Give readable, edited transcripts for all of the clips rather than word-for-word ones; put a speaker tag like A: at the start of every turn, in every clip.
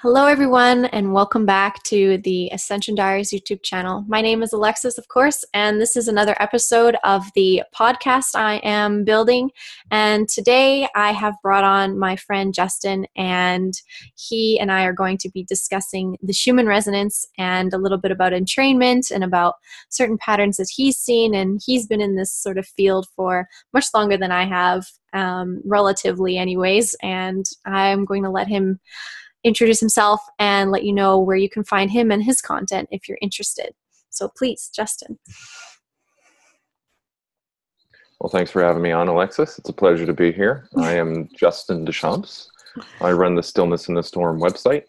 A: Hello, everyone, and welcome back to the Ascension Diaries YouTube channel. My name is Alexis, of course, and this is another episode of the podcast I am building. And today I have brought on my friend Justin, and he and I are going to be discussing the Schumann resonance and a little bit about entrainment and about certain patterns that he's seen. And he's been in this sort of field for much longer than I have, relatively anyways, and I'm going to let him introduce himself and let you know where you can find him and his content if you're interested. So please, Justin.
B: Well, thanks for having me on, Alexis. It's a pleasure to be here. I am Justin Deschamps. I run the Stillness in the Storm website,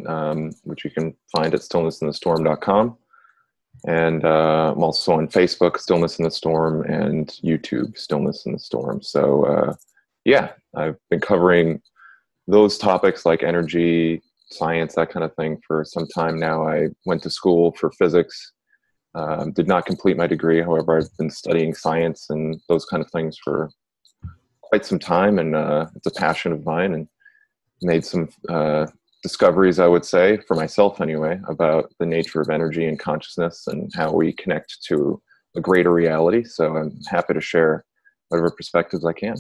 B: which you can find at stillnessinthestorm.com. And I'm also on Facebook, Stillness in the Storm, and YouTube, Stillness in the Storm. So, yeah, I've been covering those topics like energy, science, that kind of thing for some time now. I went to school for physics, did not complete my degree. However, I've been studying science and those kind of things for quite some time, and it's a passion of mine, and made some discoveries, I would say, for myself anyway, about the nature of energy and consciousness and how we connect to a greater reality. So I'm happy to share whatever perspectives I can.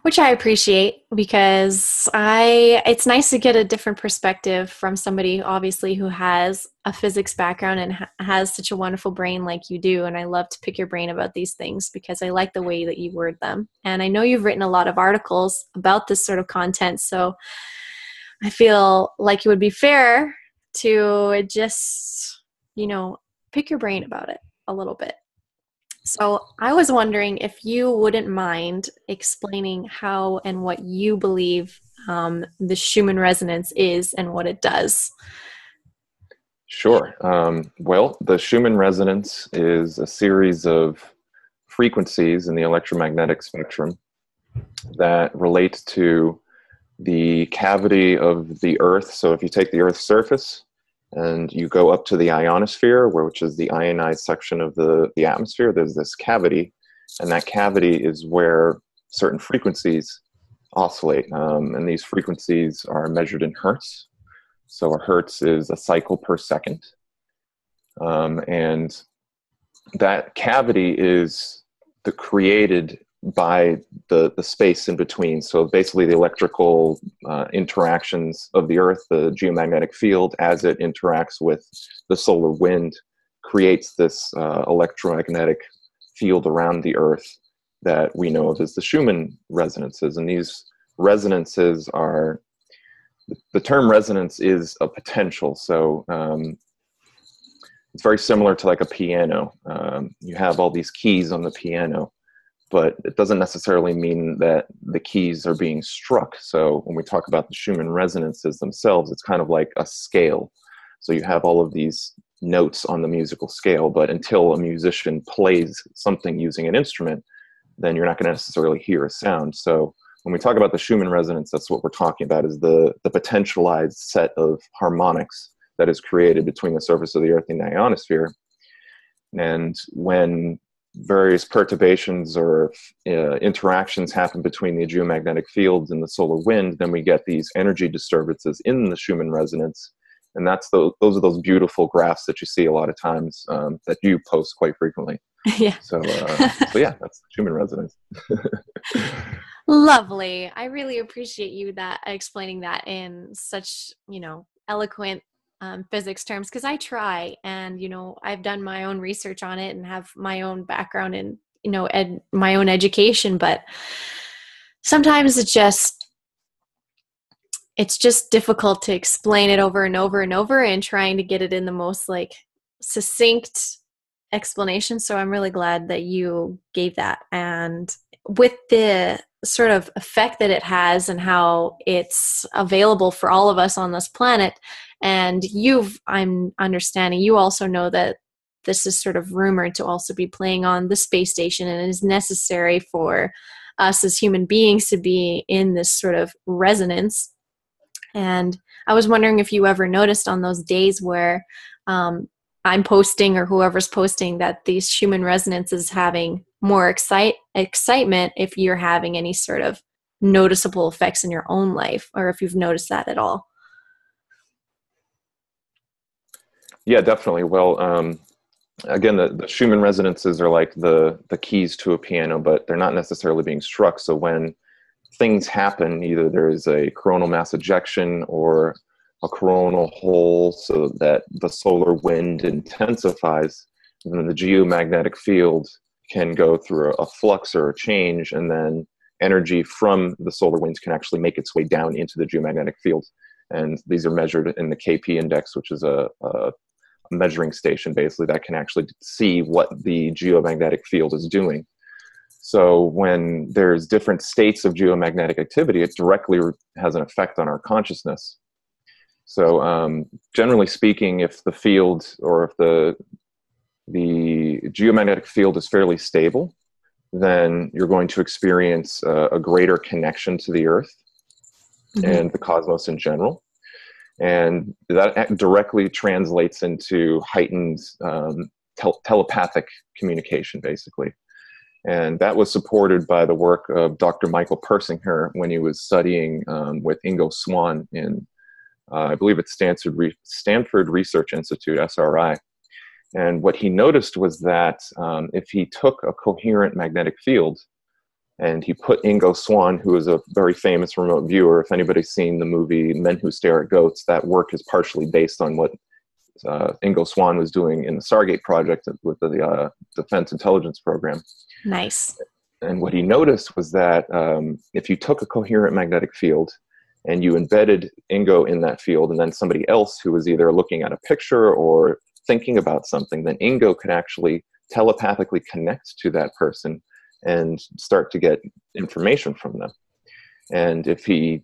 A: Which I appreciate, because it's nice to get a different perspective from somebody, obviously, who has a physics background and has such a wonderful brain like you do. And I love to pick your brain about these things because I like the way that you word them. And I know you've written a lot of articles about this sort of content. So I feel like it would be fair to just, pick your brain about it a little bit. So I was wondering if you wouldn't mind explaining how and what you believe the Schumann resonance is and what it does.
B: Sure. Well, the Schumann resonance is a series of frequencies in the electromagnetic spectrum that relate to the cavity of the Earth. So if you take the Earth's surface and you go up to the ionosphere, which is the ionized section of the atmosphere, there's this cavity, and that cavity is where certain frequencies oscillate. And these frequencies are measured in hertz. So a hertz is a cycle per second. And that cavity is created by the space in between. So basically the electrical interactions of the Earth, the geomagnetic field, as it interacts with the solar wind, creates this electromagnetic field around the Earth that we know of as the Schumann resonances. And these resonances are, the term resonance is a potential. So it's very similar to like a piano. You have all these keys on the piano, but it doesn't necessarily mean that the keys are being struck. So when we talk about the Schumann resonances themselves, it's kind of like a scale. So you have all of these notes on the musical scale, but until a musician plays something using an instrument, then you're not going to necessarily hear a sound. So when we talk about the Schumann resonance, that's what we're talking about, is the potentialized set of harmonics that is created between the surface of the Earth and the ionosphere. And when various perturbations or interactions happen between the geomagnetic fields and the solar wind, then we get these energy disturbances in the Schumann resonance. And those are those beautiful graphs that you see a lot of times, that you post quite frequently.
A: Yeah.
B: So yeah, that's the Schumann resonance.
A: Lovely. I really appreciate you explaining that in such, eloquent physics terms, because I try, and I've done my own research on it and have my own background in my own education, but sometimes it's just difficult to explain it over and over and over, and trying to get it in the most succinct explanation. So I'm really glad that you gave that, and with the sort of effect that it has and how it's available for all of us on this planet. And I'm understanding you also know that this is sort of rumored to also be playing on the space station, and it is necessary for us as human beings to be in this sort of resonance. And I was wondering if you ever noticed on those days where I'm posting, or whoever's posting, that these Schumann resonance is having more excitement, if you're having any sort of noticeable effects in your own life, or if you've noticed that at all.
B: Yeah, definitely. Well, again, the Schumann resonances are like the keys to a piano, but they're not necessarily being struck. So when things happen, either there is a coronal mass ejection or a coronal hole, so that the solar wind intensifies, then the geomagnetic field can go through a flux or a change, and then energy from the solar winds can actually make its way down into the geomagnetic field. And these are measured in the KP index, which is a measuring station basically that can actually see what the geomagnetic field is doing. So when there's different states of geomagnetic activity, it directly has an effect on our consciousness. So generally speaking, if the field or if the geomagnetic field is fairly stable, then you're going to experience a greater connection to the Earth and the cosmos in general. And that directly translates into heightened telepathic communication, basically. And that was supported by the work of Dr. Michael Persinger when he was studying with Ingo Swann in, I believe it's Stanford Research Institute, SRI. And what he noticed was that if he took a coherent magnetic field and he put Ingo Swann, who is a very famous remote viewer, if anybody's seen the movie Men Who Stare at Goats, that work is partially based on what Ingo Swann was doing in the Stargate project with the Defense Intelligence Program.
A: Nice.
B: And what he noticed was that if you took a coherent magnetic field and you embedded Ingo in that field, and then somebody else who was either looking at a picture or thinking about something, then Ingo could actually telepathically connect to that person and start to get information from them. And if you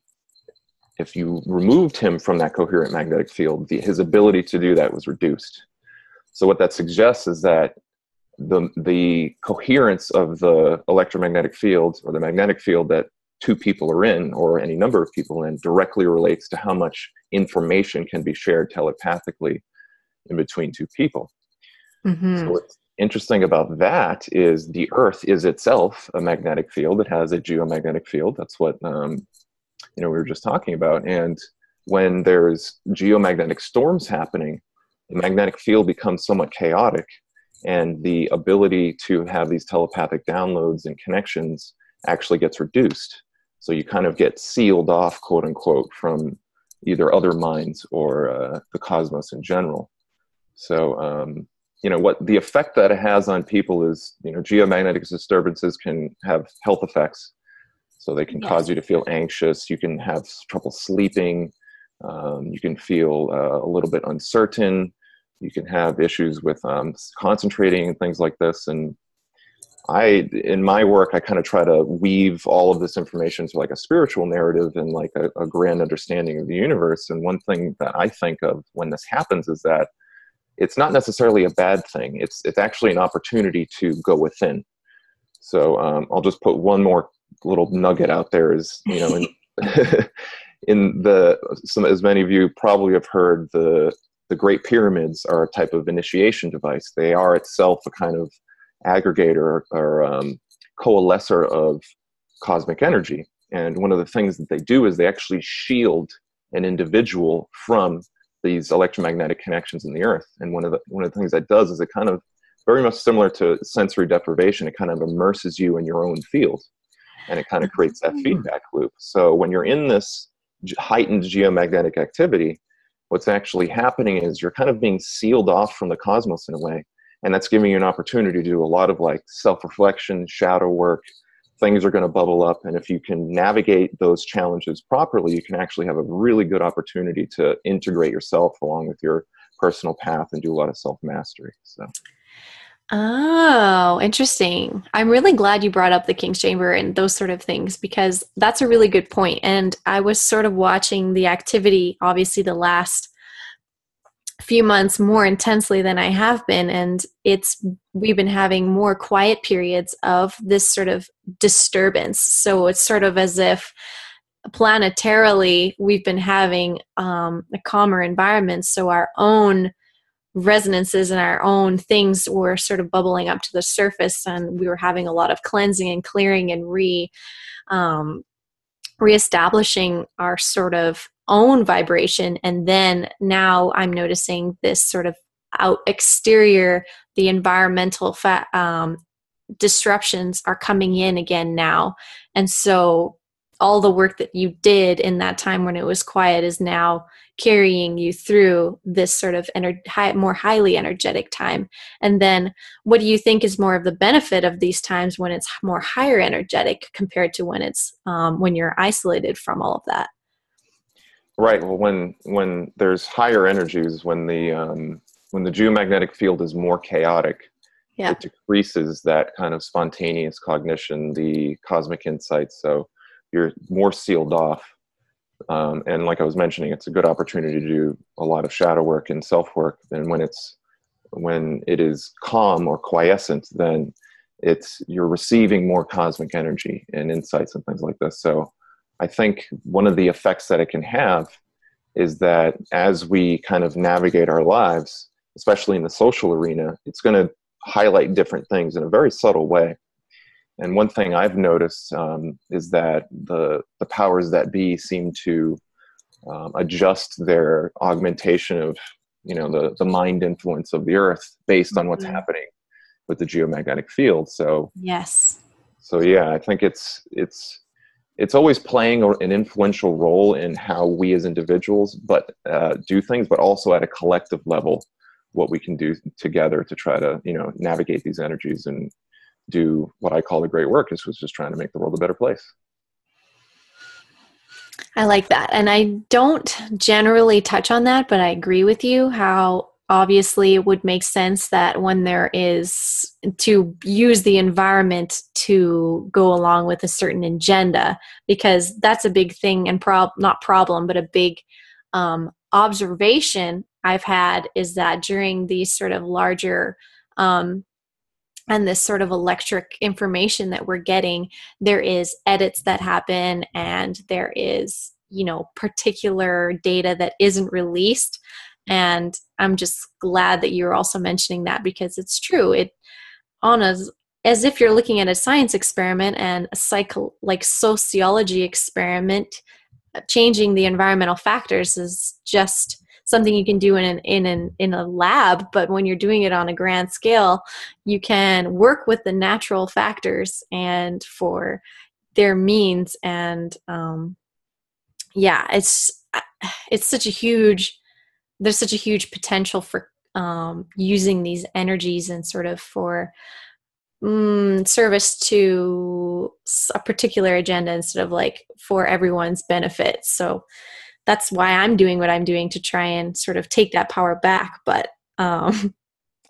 B: removed him from that coherent magnetic field, his ability to do that was reduced. So what that suggests is that the coherence of the electromagnetic field or the magnetic field that two people are in, or any number of people in, directly relates to how much information can be shared telepathically in between two people. So what's interesting about that is the Earth is itself a magnetic field. It has a geomagnetic field. That's what we were just talking about. And when there's geomagnetic storms happening, the magnetic field becomes somewhat chaotic, and the ability to have these telepathic downloads and connections actually gets reduced. So you kind of get sealed off, quote unquote, from either other minds or the cosmos in general. So, what the effect that it has on people is, geomagnetic disturbances can have health effects. So they can cause you to feel anxious. You can have trouble sleeping. You can feel a little bit uncertain. You can have issues with concentrating and things like this. And in my work, I kind of try to weave all of this information to like a spiritual narrative and like a grand understanding of the universe. And one thing that I think of when this happens is that it's not necessarily a bad thing. It's actually an opportunity to go within. So I'll just put one more little nugget out there is, as many of you probably have heard, the Great Pyramids are a type of initiation device. They are itself a kind of aggregator or coalescer of cosmic energy. And one of the things that they do is they actually shield an individual from these electromagnetic connections in the Earth. And one of the things that does is it kind of, very much similar to sensory deprivation, it kind of immerses you in your own field. And it kind of creates that feedback loop. So when you're in this heightened geomagnetic activity, what's actually happening is you're kind of being sealed off from the cosmos in a way. And that's giving you an opportunity to do a lot of like self-reflection, shadow work. Things are going to bubble up. And if you can navigate those challenges properly, you can actually have a really good opportunity to integrate yourself along with your personal path and do a lot of self-mastery. So.
A: Oh, interesting. I'm really glad you brought up the King's Chamber and those sort of things, because that's a really good point. And I was sort of watching the activity, obviously the last few months more intensely than I have been. And we've been having more quiet periods of this sort of disturbance. So it's sort of as if planetarily we've been having a calmer environment. So our own resonances and our own things were sort of bubbling up to the surface, and we were having a lot of cleansing and clearing and reestablishing our sort of own vibration. And then now I'm noticing this sort of out exterior, the environmental disruptions are coming in again now. And so all the work that you did in that time when it was quiet is now carrying you through this sort of more highly energetic time. And then what do you think is more of the benefit of these times when it's more higher energetic compared to when it's when you're isolated from all of that?
B: Right. Well, when there's higher energies, when the geomagnetic field is more chaotic,
A: Yeah.
B: it decreases that kind of spontaneous cognition, the cosmic insight. So you're more sealed off. And like I was mentioning, it's a good opportunity to do a lot of shadow work and self work. And when it is calm or quiescent, then you're receiving more cosmic energy and insights and things like this. So I think one of the effects that it can have is that as we kind of navigate our lives, especially in the social arena, it's going to highlight different things in a very subtle way. And one thing I've noticed is that the powers that be seem to adjust their augmentation of, the mind influence of the earth based on what's
A: Mhm.
B: happening with the geomagnetic field.
A: Yes.
B: So yeah, I think it's always playing an influential role in how we as individuals do things, but also at a collective level, what we can do together to try to navigate these energies and do what I call the great work, is was just trying to make the world a better place.
A: I like that. And I don't generally touch on that, but I agree with you how obviously it would make sense that when there is to use the environment to go along with a certain agenda, because that's a big thing and not problem, but a big observation I've had is that during these sort of larger and this sort of electric information that we're getting, there is edits that happen and there is, particular data that isn't released. And I'm just glad that you're also mentioning that because it's true. It on as if you're looking at a science experiment and a sociology experiment, changing the environmental factors is just something you can do in a lab, but when you're doing it on a grand scale, you can work with the natural factors and for their means. And yeah, it's such a huge there's such a huge potential for using these energies and sort of for service to a particular agenda instead of like for everyone's benefit. So that's why I'm doing what I'm doing to try and sort of take that power back. But at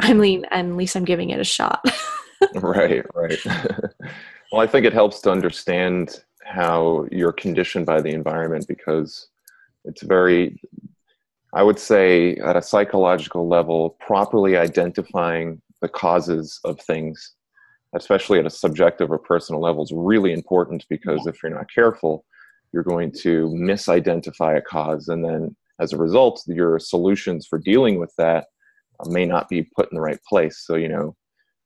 A: least I'm giving it a shot.
B: Right, right. Well, I think it helps to understand how you're conditioned by the environment, because it's very, I would say, at a psychological level, properly identifying the causes of things, especially at a subjective or personal level, is really important, because if you're not careful, you're going to misidentify a cause. And then as a result, your solutions for dealing with that may not be put in the right place. So,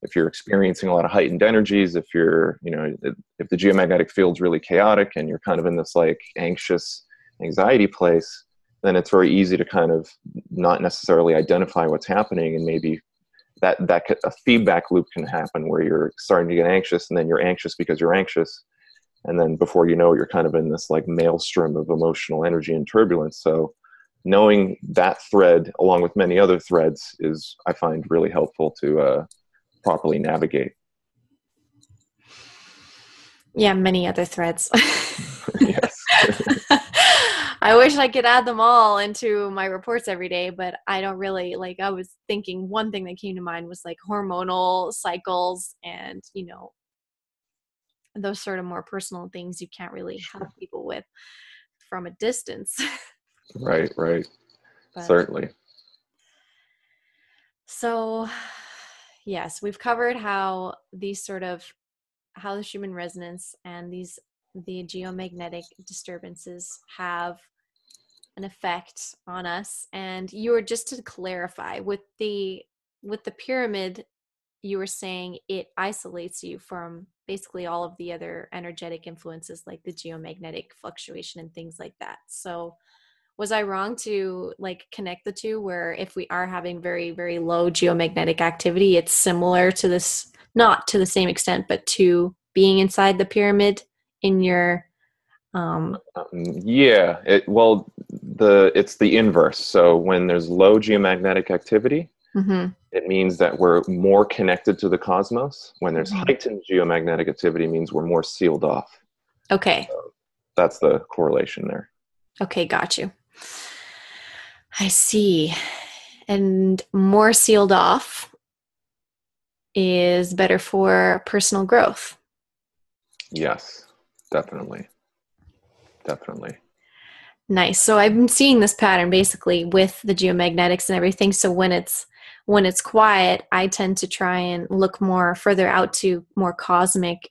B: if you're experiencing a lot of heightened energies, if if the geomagnetic field's really chaotic and you're kind of in this like anxious anxiety place, then it's very easy to kind of not necessarily identify what's happening, and maybe a feedback loop can happen where you're starting to get anxious, and then you're anxious because you're anxious, and then before you know it, you're kind of in this like maelstrom of emotional energy and turbulence. So knowing that thread along with many other threads is, I find, really helpful to properly navigate.
A: Yeah, many other threads.
B: Yes.
A: I wish I could add them all into my reports every day, but I don't really like. I was thinking one thing that came to mind was like hormonal cycles and, those sort of more personal things you can't really help people with from a distance.
B: Right, right.
A: But
B: Certainly.
A: so, yes, we've covered how these sort of how the Schumann resonance and the geomagnetic disturbances have an effect on us. And you were, just to clarify, with the pyramid, you were saying it isolates you from basically all of the other energetic influences like the geomagnetic fluctuation and things like that. So Was I wrong to like connect the two where if we are having very, very low geomagnetic activity, it's similar to this, not to the same extent, but to being inside the pyramid in your, um,
B: Yeah, it's the inverse. So when there's low geomagnetic activity,
A: mhm,
B: it means that we're more connected to the cosmos. When there's
A: mhm.
B: heightened geomagnetic activity, it means we're more sealed off.
A: Okay.
B: That's the correlation there.
A: Okay, got you. I see. And more sealed off is better for personal growth.
B: Yes, definitely. Definitely.
A: Nice. So I've been seeing this pattern basically with the geomagnetics and everything. So when it's quiet, I tend to try and look more further out to more cosmic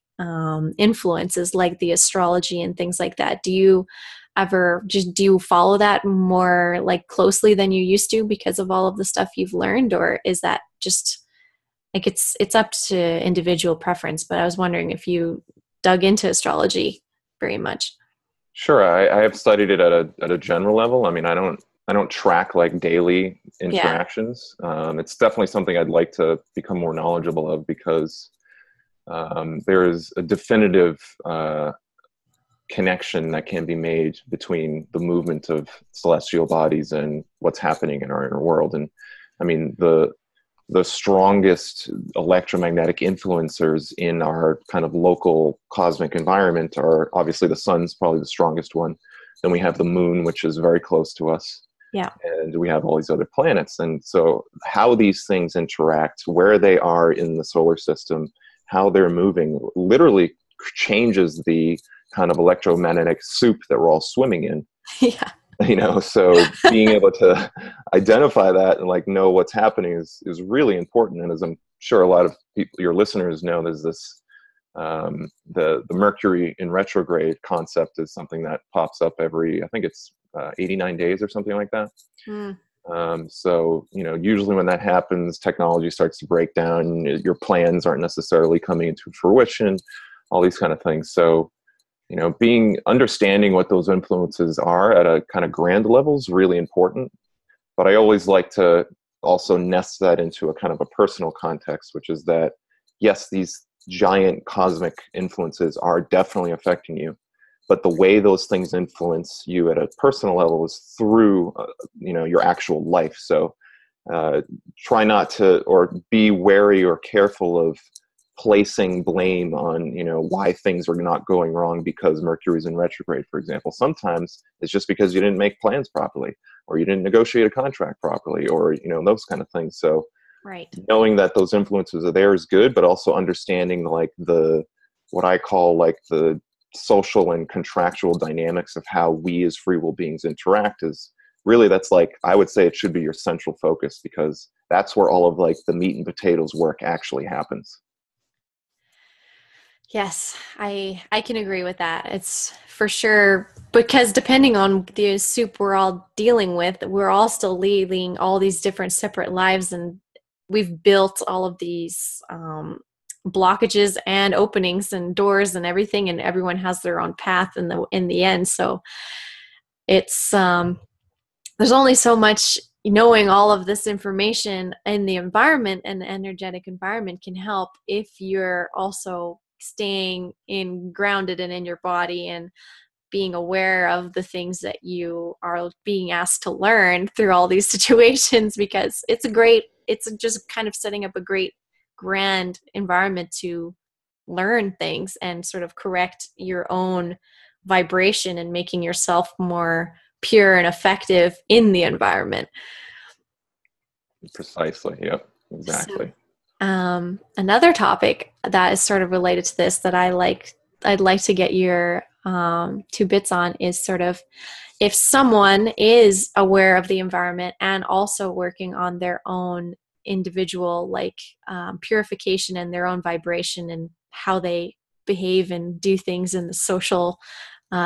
A: influences like the astrology and things like that. Do you ever just do you follow that more like closely than you used to because of all of the stuff you've learned, or is that just like it's up to individual preference? But I was wondering if you dug into astrology very much.
B: Sure, I have studied it at a general level. I mean, I don't track like daily
A: Yeah.
B: interactions. It's definitely something I'd like to become more knowledgeable of because there is a definitive connection that can be made between the movement of celestial bodies and what's happening in our inner world. And I mean, the strongest electromagnetic influencers in our kind of local cosmic environment are obviously the sun's probably the strongest one. Then we have the moon, which is very close to us.
A: Yeah.
B: And we have all these other planets. And so, how these things interact, where they are in the solar system, how they're moving, literally changes the kind of electromagnetic soup that we're all swimming in.
A: Yeah.
B: So being able to identify that and like know what's happening is really important. And as I'm sure a lot of people, your listeners know, there's this the Mercury in retrograde concept is something that pops up every, I think it's 89 days or something like that.
A: Mm.
B: So usually when that happens, technology starts to break down, your plans aren't necessarily coming into fruition, all these kind of things. So being understanding what those influences are at a kind of grand level is really important. But I always like to also nest that into a kind of a personal context, which is that, yes, these giant cosmic influences are definitely affecting you. But the way those things influence you at a personal level is through, your actual life. So try not to, or be wary or careful of placing blame on why things are not going wrong because Mercury's in retrograde, for example. Sometimes it's just because you didn't make plans properly, or you didn't negotiate a contract properly, or those kind of things. So
A: Right.
B: knowing that those influences are there is good, but also understanding like the what I call like the social and contractual dynamics of how we as free will beings interact is really, that's like, I would say it should be your central focus, because that's where all of like the meat and potatoes work actually happens.
A: Yes, I can agree with that. It's for sure because depending on the soup we're all dealing with, we're all still leading all these different separate lives, and we've built all of these blockages and openings and doors and everything, and everyone has their own path in the end. So it's there's only so much knowing all of this information in the environment, and the energetic environment can help if you're also staying in grounded and in your body and being aware of the things that you are being asked to learn through all these situations, because it's just kind of setting up a great grand environment to learn things and sort of correct your own vibration and making yourself more pure and effective in the environment.
B: Precisely. Yep.
A: So,
B: Exactly.
A: another topic that is sort of related to this that I'd like to get your two bits on is sort of if someone is aware of the environment and also working on their own individual purification and their own vibration and how they behave and do things in the social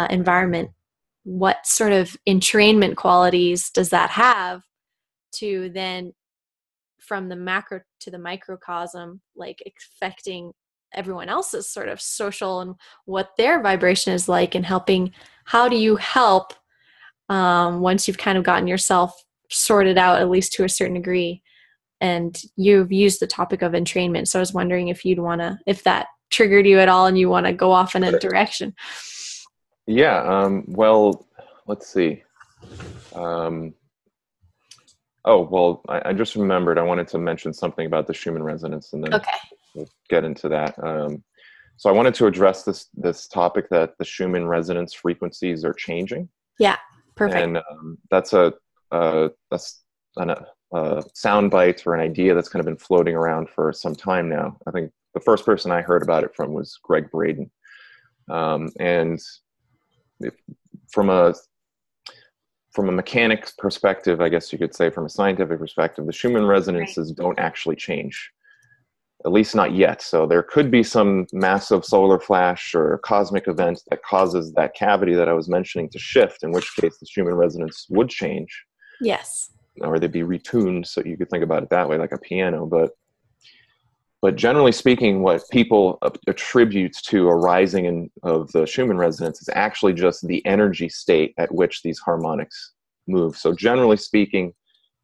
A: environment, what sort of entrainment qualities does that have to then from the macro to the microcosm, like affecting everyone else's sort of social and what their vibration is like, and helping, how do you help once you've kind of gotten yourself sorted out, at least to a certain degree. And you've used the topic of entrainment. So I was wondering if if that triggered you at all and you want to go off in a direction.
B: Yeah. Well, let's see. Oh, well, I just remembered I wanted to mention something about the Schumann resonance, and then
A: Okay.
B: we'll get into that. So I wanted to address this topic that the Schumann resonance frequencies are changing.
A: Yeah, perfect.
B: And that's a sound bite or an idea that's kind of been floating around for some time now. I think the first person I heard about it from was Greg Braden. And from a mechanics perspective, I guess you could say, from a scientific perspective, the Schumann resonances don't actually change, at least not yet. So there could be some massive solar flash or cosmic event that causes that cavity that I was mentioning to shift, in which case the Schumann resonance would change.
A: Yes.
B: Or they'd be retuned, so you could think about it that way, like a piano. But generally speaking, what people attribute to a rising of the Schumann resonance is actually just the energy state at which these harmonics move. So generally speaking,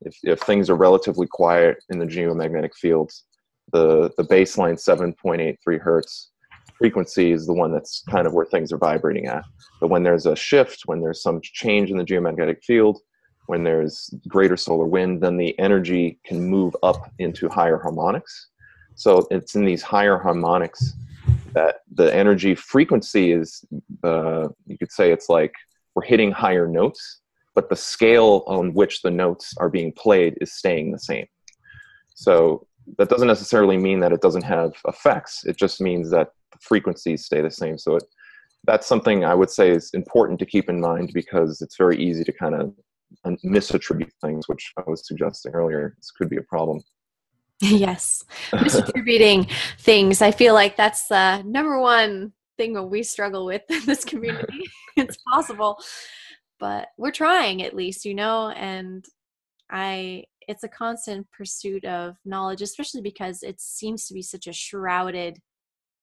B: if things are relatively quiet in the geomagnetic fields, the baseline 7.83 hertz frequency is the one that's kind of where things are vibrating at. But when there's a shift, when there's some change in the geomagnetic field, when there's greater solar wind, then the energy can move up into higher harmonics. So it's in these higher harmonics that the energy frequency is, you could say it's like we're hitting higher notes, but the scale on which the notes are being played is staying the same. So that doesn't necessarily mean that it doesn't have effects. It just means that the frequencies stay the same. So that's something I would say is important to keep in mind, because it's very easy to kind of misattribute things, which I was suggesting earlier. This could be a problem.
A: Yes. Misattributing things. I feel like that's the number one thing that we struggle with in this community. It's possible, but we're trying, at least, and it's a constant pursuit of knowledge, especially because it seems to be such a shrouded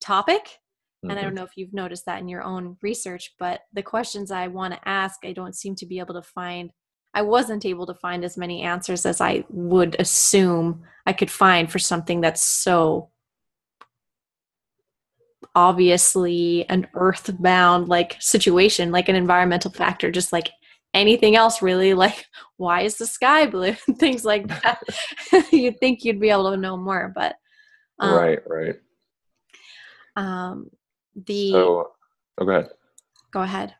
A: topic. And I don't know if you've noticed that in your own research, but the questions I want to ask, I wasn't able to find as many answers as I would assume I could find for something that's so obviously an earthbound like situation, like an environmental factor, just like anything else really, like why is the sky blue? Things like that. You'd think you'd be able to know more, but
B: right. So, go ahead.
A: Go ahead.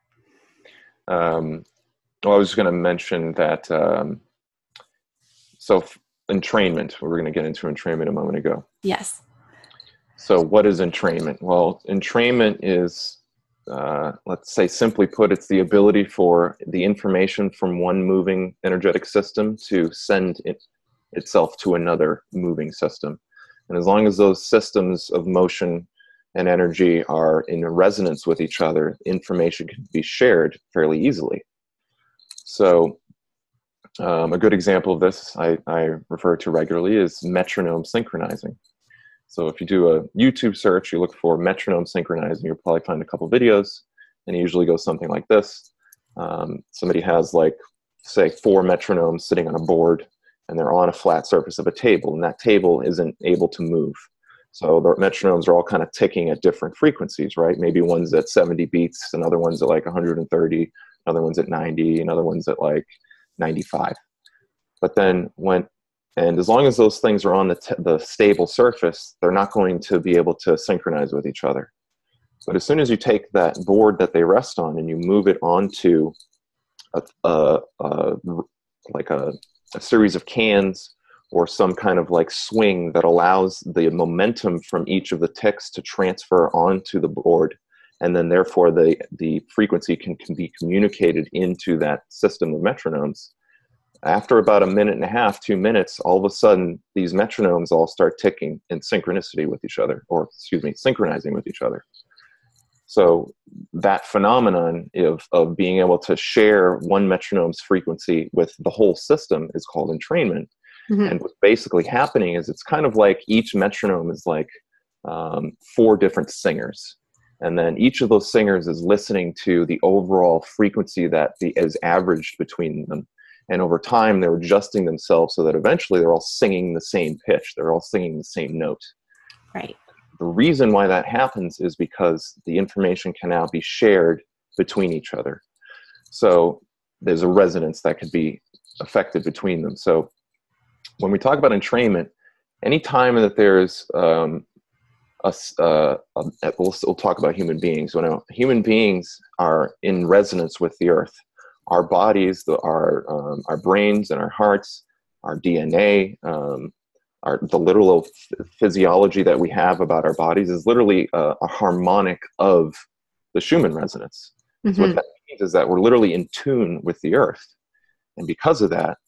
B: Well, I was going to mention that, entrainment, we were going to get into entrainment a moment ago.
A: Yes.
B: So what is entrainment? Well, entrainment is, let's say simply put, it's the ability for the information from one moving energetic system to send itself to another moving system. And as long as those systems of motion and energy are in resonance with each other, information can be shared fairly easily. So a good example of this I refer to regularly is metronome synchronizing. So if you do a YouTube search, you look for metronome synchronizing, you'll probably find a couple videos, and it usually goes something like this. Somebody has, like, say, 4 metronomes sitting on a board, and they're on a flat surface of a table, and that table isn't able to move. So the metronomes are all kind of ticking at different frequencies, right? Maybe one's at 70 beats, another one's at like 130, another one's at 90, another one's at like 95. But then and as long as those things are on the stable surface, they're not going to be able to synchronize with each other. But as soon as you take that board that they rest on and you move it onto a series of cans, or some kind of like swing that allows the momentum from each of the ticks to transfer onto the board, and then therefore the frequency can be communicated into that system of metronomes. After about a minute and a half, 2 minutes, all of a sudden these metronomes all start ticking in synchronicity with each other, or synchronizing with each other. So that phenomenon of being able to share one metronome's frequency with the whole system is called entrainment. Mm-hmm. And what's basically happening is it's kind of like each metronome is like 4 different singers. And then each of those singers is listening to the overall frequency that is averaged between them. And over time, they're adjusting themselves so that eventually they're all singing the same pitch. They're all singing the same note.
A: Right.
B: The reason why that happens is because the information can now be shared between each other. So there's a resonance that could be affected between them. So when we talk about entrainment, anytime that there's we'll talk about human beings. When human beings are in resonance with the earth, our bodies, our brains and our hearts, our DNA, the literal physiology that we have about our bodies is literally a harmonic of the Schumann resonance. So what that means is that we're literally in tune with the earth. And because of that,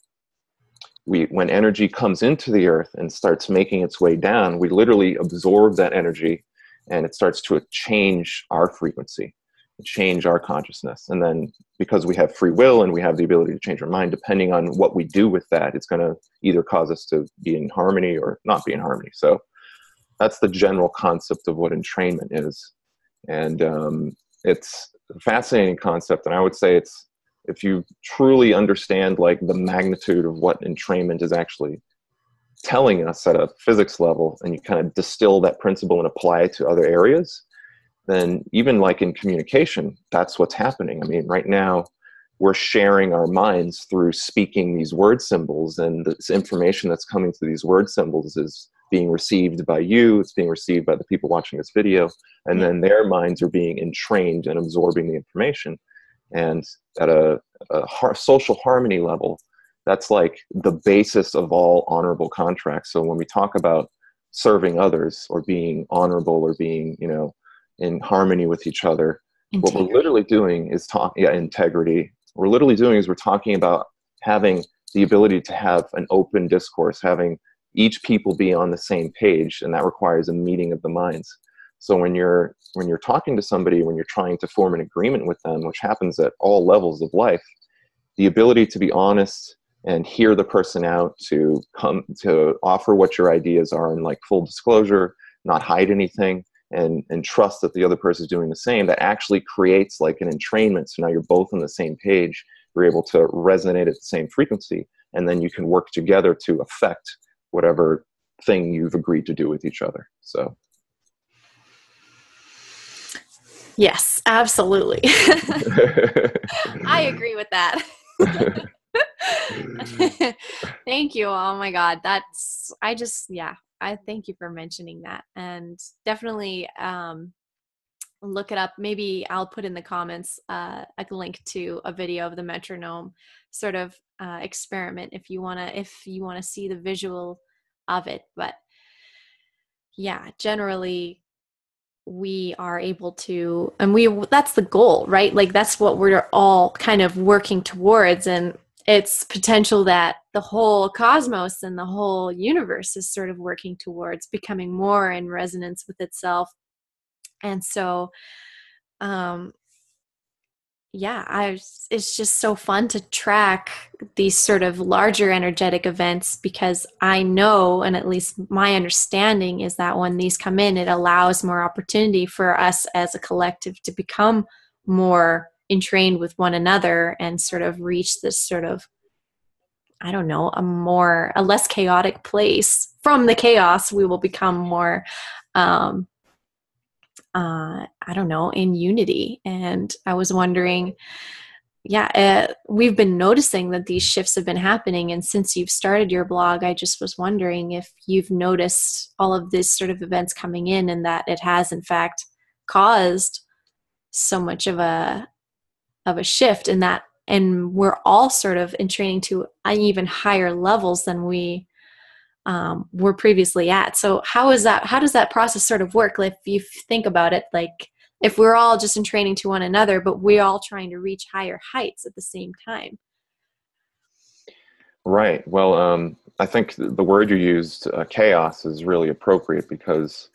B: when energy comes into the earth and starts making its way down, we literally absorb that energy and it starts to change our frequency, change our consciousness. And then because we have free will and we have the ability to change our mind, depending on what we do with that, it's going to either cause us to be in harmony or not be in harmony. So that's the general concept of what entrainment is. And it's a fascinating concept. And I would say if you truly understand like the magnitude of what entrainment is actually telling us at a physics level, and you kind of distill that principle and apply it to other areas, then even like in communication, that's what's happening. I mean, right now we're sharing our minds through speaking these word symbols, and this information that's coming through these word symbols is being received by you, it's being received by the people watching this video, and then their minds are being entrained and absorbing the information. And at a social harmony level, that's like the basis of all honorable contracts. So when we talk about serving others or being honorable or being, in harmony with each other, what we're literally doing is integrity. What we're literally doing is we're talking about having the ability to have an open discourse, having each people be on the same page, and that requires a meeting of the minds. So when you're talking to somebody, when you're trying to form an agreement with them, which happens at all levels of life, the ability to be honest and hear the person out, to come to offer what your ideas are in like full disclosure, not hide anything, and trust that the other person is doing the same, that actually creates like an entrainment. So now you're both on the same page, you're able to resonate at the same frequency, and then you can work together to affect whatever thing you've agreed to do with each other. So
A: yes, absolutely. I agree with that. Thank you. Oh my God. I thank you for mentioning that, and definitely look it up. Maybe I'll put in the comments a link to a video of the metronome sort of experiment if you want to see the visual of it. But yeah, generally we are able to, and that's the goal, right? Like that's what we're all kind of working towards, and it's potential that the whole cosmos and the whole universe is sort of working towards becoming more in resonance with itself. And so it's just so fun to track these sort of larger energetic events, because I know, and at least my understanding is that when these come in, it allows more opportunity for us as a collective to become more entrained with one another and sort of reach this sort of, I don't know, a less chaotic place. From the chaos, we will become more I don't know, in unity. And I was wondering, we've been noticing that these shifts have been happening. And since you've started your blog, I just was wondering if you've noticed all of these sort of events coming in, and that it has in fact caused so much of a shift in that. And we're all sort of in training to even higher levels than we were previously at. So how does that process sort of work? Like, if you think about it, like if we're all just in training to one another, but we're all trying to reach higher heights at the same time.
B: Right. Well, I think the word you used, chaos, is really appropriate, because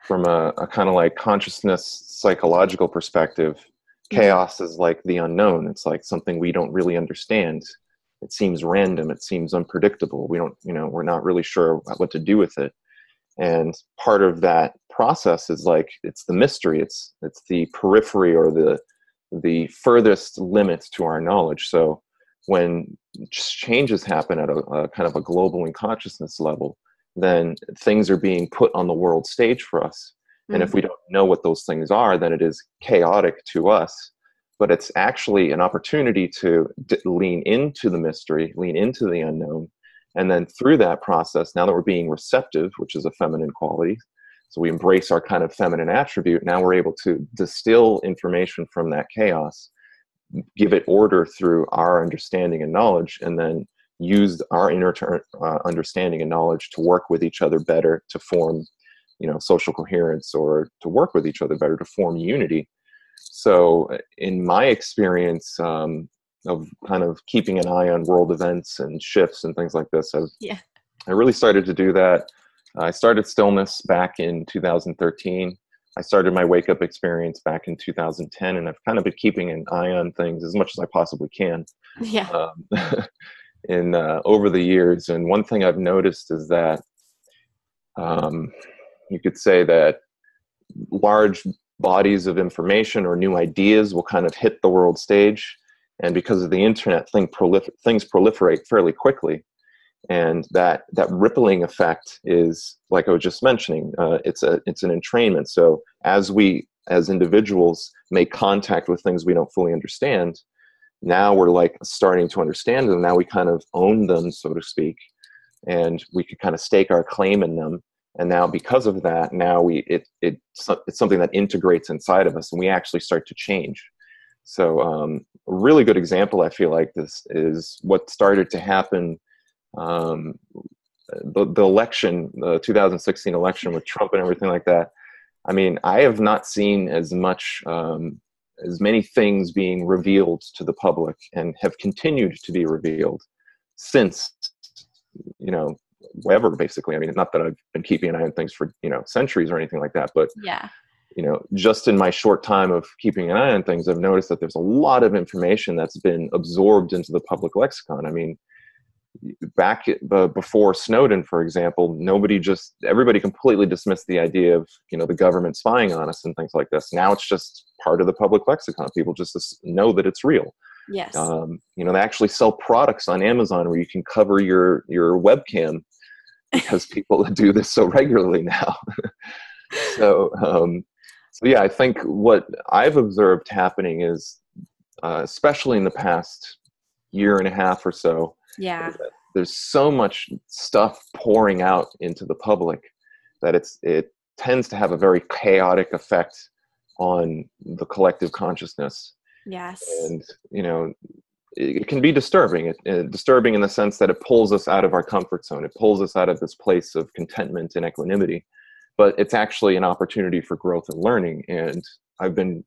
B: from a kind of like consciousness psychological perspective, chaos is like the unknown. It's like something we don't really understand. It seems random. It seems unpredictable. We don't, we're not really sure what to do with it. And part of that process is like, it's the mystery, it's the periphery, or the furthest limits to our knowledge. So when changes happen at a kind of a global and consciousness level, then things are being put on the world stage for us. And if we don't know what those things are, then it is chaotic to us. But it's actually an opportunity to lean into the mystery, lean into the unknown. And then through that process, now that we're being receptive, which is a feminine quality, so we embrace our kind of feminine attribute, now we're able to distill information from that chaos, give it order through our understanding and knowledge, and then use our inner understanding and knowledge to work with each other better, to form, social coherence, or to work with each other better, to form unity. So in my experience, of kind of keeping an eye on world events and shifts and things like this, I really started to do that. I started Stillness back in 2013. I started my wake up experience back in 2010, and I've kind of been keeping an eye on things as much as I possibly can.
A: Yeah.
B: In over the years. And one thing I've noticed is that you could say that large bodies of information or new ideas will kind of hit the world stage. And because of the internet, things proliferate fairly quickly. And that rippling effect is, like I was just mentioning, it's an entrainment. So as we, as individuals, make contact with things we don't fully understand, now we're like starting to understand them. Now we kind of own them, so to speak, and we could kind of stake our claim in them. And now, because of that, now it's something that integrates inside of us, and we actually start to change. So a really good example, I feel like, this is what started to happen. The election, the 2016 election with Trump and everything like that. I mean, I have not seen as many things being revealed to the public, and have continued to be revealed since, whatever, basically. I mean, not that I've been keeping an eye on things for, centuries or anything like that, but
A: Yeah.
B: Just in my short time of keeping an eye on things, I've noticed that there's a lot of information that's been absorbed into the public lexicon. I mean, back before Snowden, for example, everybody completely dismissed the idea of, the government spying on us and things like this. Now it's just part of the public lexicon. People just know that it's real.
A: Yes.
B: They actually sell products on Amazon where you can cover your webcam, because people do this so regularly now. So yeah, I think what I've observed happening is, especially in the past year and a half or so, there's so much stuff pouring out into the public that it tends to have a very chaotic effect on the collective consciousness.
A: Yes.
B: And, it can be disturbing. Disturbing in the sense that it pulls us out of our comfort zone. It pulls us out of this place of contentment and equanimity. But it's actually an opportunity for growth and learning. And I've been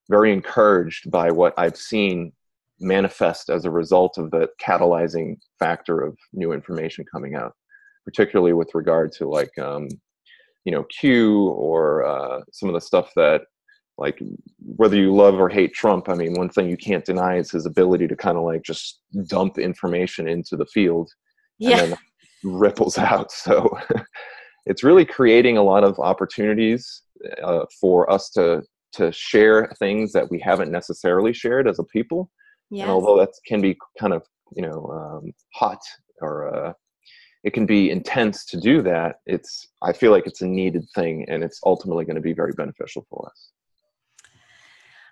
B: very encouraged by what I've seen manifest as a result of the catalyzing factor of new information coming out, particularly with regard to like, Q, or some of the stuff that, like, whether you love or hate Trump, I mean, one thing you can't deny is his ability to kind of like just dump information into the field, and then ripples out. So it's really creating a lot of opportunities for us to share things that we haven't necessarily shared as a people. Yes. And although that can be kind of, hot, or it can be intense to do that, I feel like it's a needed thing, and it's ultimately going to be very beneficial for us.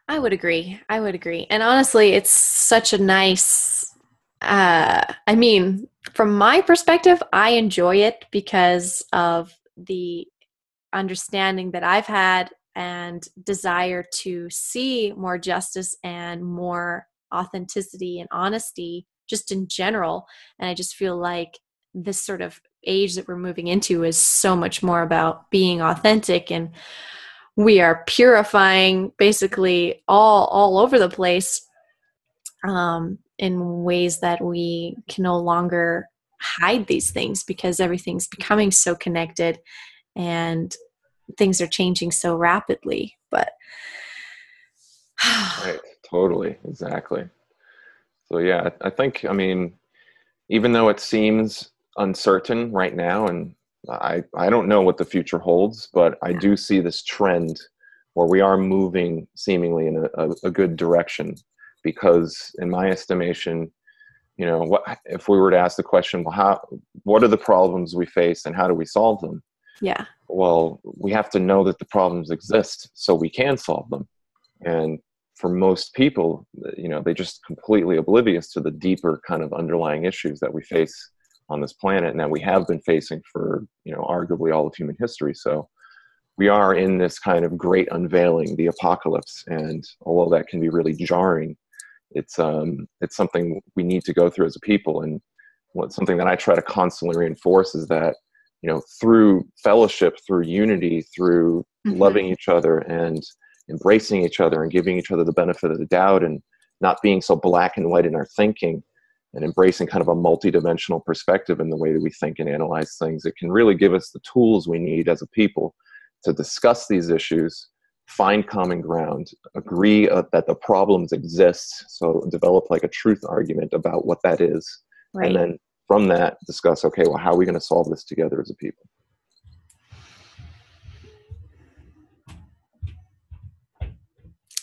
A: I would agree. And honestly, it's such a nice, I mean, from my perspective, I enjoy it because of the understanding that I've had and desire to see more justice and more authenticity and honesty just in general. And I just feel like this sort of age that we're moving into is so much more about being authentic, and we are purifying basically all over the place, in ways that we can no longer hide these things, because everything's becoming so connected and things are changing so rapidly. But
B: right, totally, exactly. So yeah, I think, I mean, even though it seems uncertain right now, and I don't know what the future holds, but I
A: Yeah.
B: do see this trend where we are moving seemingly in a good direction. Because in my estimation, what if we were to ask the question, well, what are the problems we face and how do we solve them?
A: Yeah.
B: Well, we have to know that the problems exist so we can solve them. And for most people, they just completely oblivious to the deeper kind of underlying issues that we face on this planet and that we have been facing for, arguably all of human history. So we are in this kind of great unveiling, the apocalypse. And although that can be really jarring, it's something we need to go through as a people. And something that I try to constantly reinforce is that, through fellowship, through unity, through
A: Hmm.
B: loving each other and embracing each other and giving each other the benefit of the doubt and not being so black and white in our thinking and embracing kind of a multidimensional perspective in the way that we think and analyze things, it can really give us the tools we need as a people to discuss these issues, find common ground, agree that the problems exist, so develop like a truth argument about what that is, and
A: Right.
B: then from that discuss, okay, well, how are we going to solve this together as a people?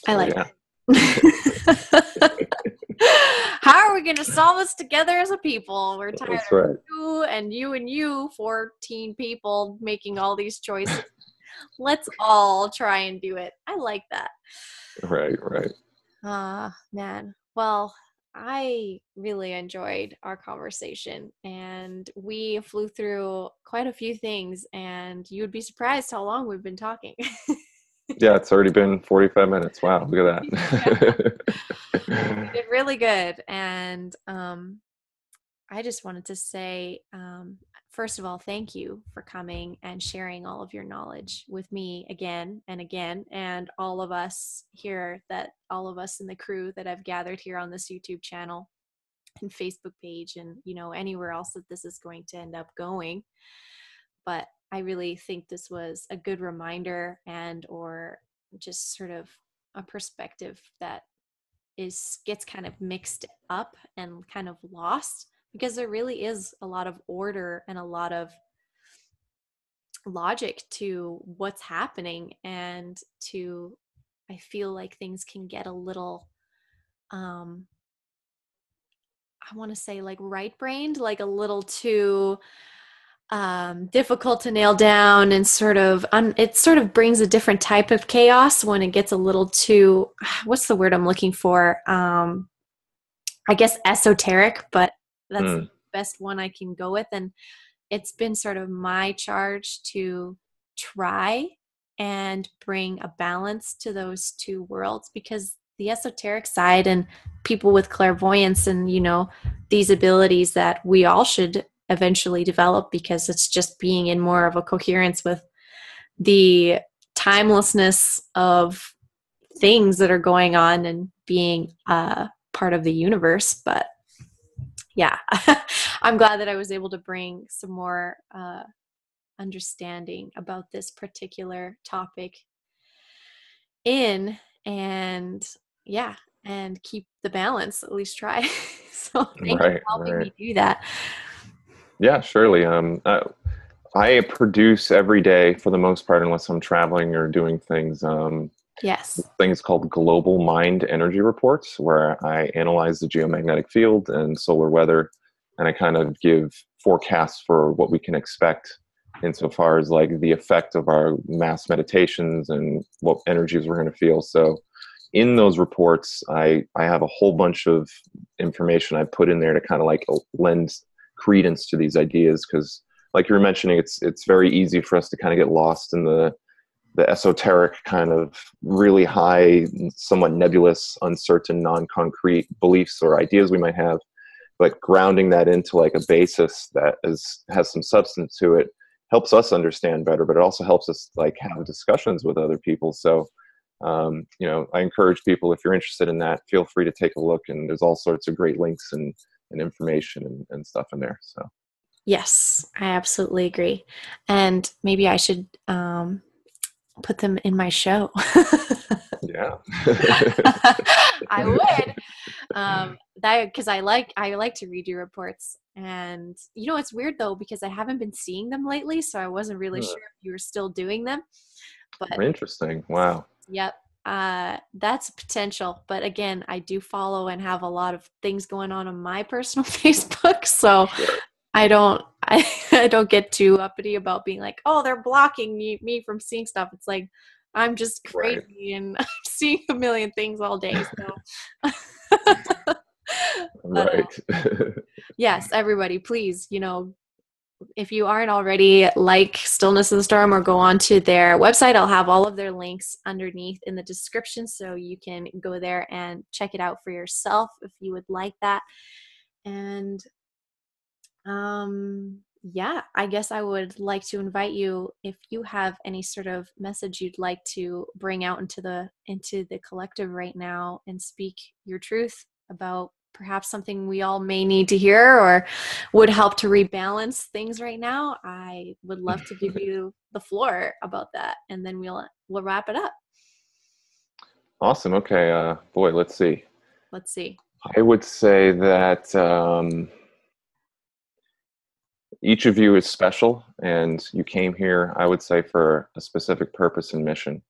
A: I
B: So
A: like
B: yeah.
A: that. How are we going to solve this together as a people? We're tired
B: That's
A: of
B: right.
A: you, 14 people making all these choices. Let's all try and do it. I like that.
B: Right, right.
A: Ah, man. Well, I really enjoyed our conversation and we flew through quite a few things, and you would be surprised how long we've been talking.
B: Yeah, it's already been 45 minutes. Wow, look at
A: Yeah, we
B: that.
A: did really good. And I just wanted to say, first of all, thank you for coming and sharing all of your knowledge with me again and again, and all of us here, that all of us in the crew that have gathered here on this YouTube channel and Facebook page, and anywhere else that this is going to end up going. But I really think this was a good reminder, and or just sort of a perspective that gets kind of mixed up and kind of lost, because there really is a lot of order and a lot of logic to what's happening, and to I feel like things can get a little um I want to say like right brained, like a little too difficult to nail down, and it sort of brings a different type of chaos when it gets a little too, what's the word I'm looking for, I guess esoteric, but that's the
B: Hmm.
A: best one I can go with. And it's been sort of my charge to try and bring a balance to those two worlds, because the esoteric side and people with clairvoyance and these abilities that we all should eventually develop, because it's just being in more of a coherence with the timelessness of things that are going on and being part of the universe. But yeah, I'm glad that I was able to bring some more understanding about this particular topic in, and yeah, and keep the balance, at least try. So thank you
B: Right,
A: for helping
B: right.
A: me do that.
B: Yeah, surely. I produce every day for the most part, unless I'm traveling or doing
A: Yes.
B: things called global mind energy reports, where I analyze the geomagnetic field and solar weather, and I kind of give forecasts for what we can expect insofar as like the effect of our mass meditations and what energies we're going to feel. So in those reports, I have a whole bunch of information I put in there to kind of like lend credence to these ideas, because like you were mentioning, it's very easy for us to kind of get lost in the esoteric kind of really high, somewhat nebulous, uncertain, non-concrete beliefs or ideas we might have. But grounding that into like a basis that has some substance to it helps us understand better, but it also helps us like have discussions with other people. So I encourage people, if you're interested in that, feel free to take a look, and there's all sorts of great links and information and stuff in there. So
A: Yes, I absolutely agree. And maybe I should put them in my show.
B: Yeah.
A: I would. That because I like to read your reports, and it's weird though because I haven't been seeing them lately, so I wasn't really
B: Huh.
A: sure if you were still doing them. But
B: Interesting. Wow.
A: yep, that's potential. But again, I do follow and have a lot of things going on my personal Facebook, so
B: Sure.
A: I don't get too uppity about being like, oh, they're blocking me from seeing stuff. It's like I'm just
B: Right.
A: crazy and I'm seeing a million things all day. So, but
B: Right.
A: yes, everybody, please, if you aren't already, like Stillness in the Storm, or go on to their website. I'll have all of their links underneath in the description, so you can go there and check it out for yourself if you would like that. And yeah, I guess I would like to invite you, if you have any sort of message you'd like to bring out into the collective right now and speak your truth about perhaps something we all may need to hear or would help to rebalance things right now. I would love to give you the floor about that, and then we'll wrap it up.
B: Awesome. Okay. Boy, let's see.
A: Let's see.
B: I would say that each of you is special, and you came here, I would say, for a specific purpose and mission.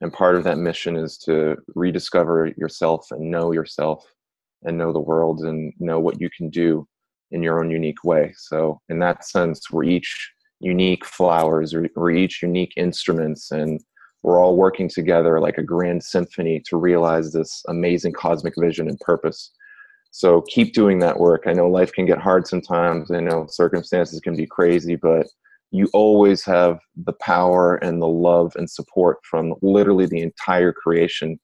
B: And part of that mission is to rediscover yourself and know the world and know what you can do in your own unique way. So in that sense, we're each unique flowers, we're each unique instruments, and we're all working together like a grand symphony to realize this amazing cosmic vision and purpose. So keep doing that work. I know life can get hard sometimes. I know circumstances can be crazy, but you always have the power and the love and support from literally the entire creation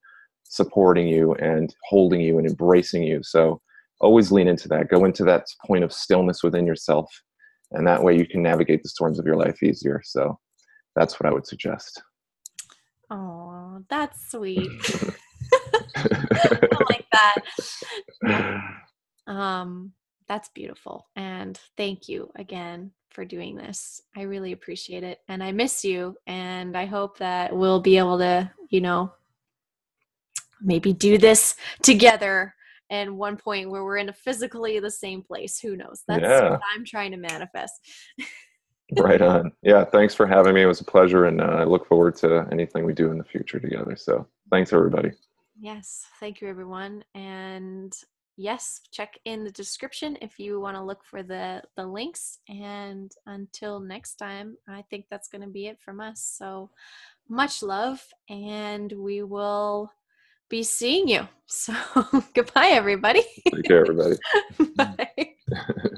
B: supporting you and holding you and embracing you. So always lean into that. Go into that point of stillness within yourself. And that way you can navigate the storms of your life easier. So that's what I would suggest.
A: Oh, that's sweet. I like that. That's beautiful. And thank you again for doing this. I really appreciate it. And I miss you. And I hope that we'll be able to, maybe do this together and one point where we're in a physically the same place. Who knows? That's what
B: Yeah,
A: I'm trying to manifest.
B: right on. Yeah, thanks for having me. It was a pleasure. And I look forward to anything we do in the future together. So thanks, everybody.
A: Yes. Thank you, everyone. And yes, check in the description if you want to look for the links. And until next time, I think that's going to be it from us. So much love, and we will be seeing you. So goodbye, everybody.
B: Take care, everybody.
A: Bye.